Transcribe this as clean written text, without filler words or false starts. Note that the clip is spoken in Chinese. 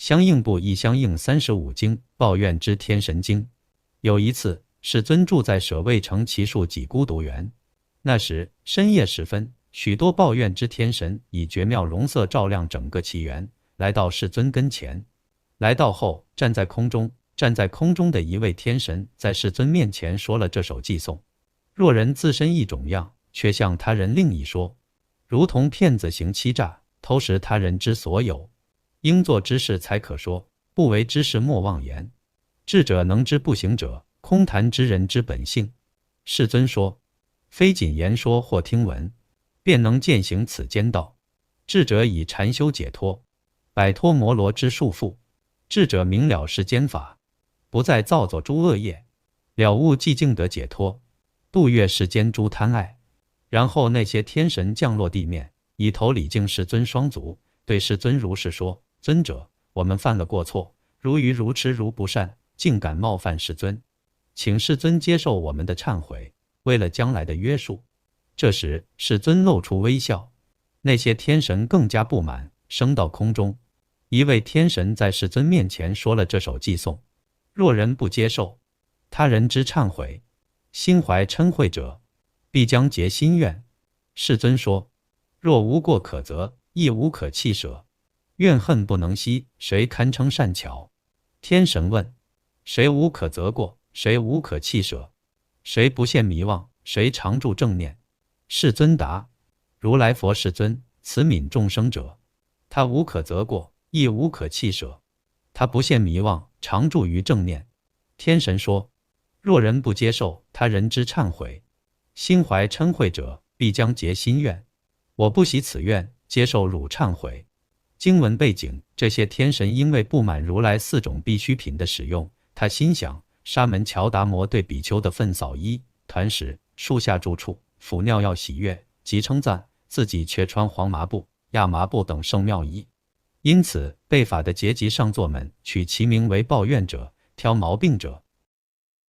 相应部亦相应35经，抱怨之天神经。有一次，世尊住在舍卫城祇树几孤独园。那时深夜时分，许多抱怨之天神以绝妙容色照亮整个祇园，来到世尊跟前。来到后，站在空中的一位天神在世尊面前说了这首偈颂：若人自身一种样，却向他人另一说，如同骗子行欺诈，偷食他人之所有。应做之事才可说，不为之事莫妄言。智者能知不行者，空谈之人之本性。世尊说，非仅言说或听闻，便能践行此间道。智者以禅修解脱，摆脱摩罗之束缚。智者明了世间法，不再造作诸恶业，了悟寂静得解脱，度越世间诸贪爱。然后那些天神降落地面，以头礼敬世尊双足，对世尊如是说：尊者，我们犯了过错，如愚如痴如不善，竟敢冒犯世尊，请世尊接受我们的忏悔，为了将来的约束。这时世尊露出微笑，那些天神更加不满，升到空中。一位天神在世尊面前说了这首偈颂：若人不接受他人之忏悔，心怀嗔恚者，必将结心怨。世尊说：若无过可责，亦无可弃舍，怨恨不能息，谁堪称善巧？天神问：谁无可责过？谁无可弃舍？谁不现迷妄？谁常住正念？世尊答：如来佛世尊，慈悯众生者，他无可责过，亦无可弃舍，他不现迷妄，常住于正念。天神说：若人不接受他人之忏悔，心怀嗔恚者，必将结心怨。我不喜此愿，接受汝忏悔。经文背景：这些天神因为不满如来4种必需品的使用，他心想：沙门乔达摩对比丘的粪扫衣、团食、树下住处、抚尿要喜悦及称赞，自己却穿黄麻布、亚麻布等圣妙衣。因此，被法的阶级上座们取其名为抱怨者、挑毛病者。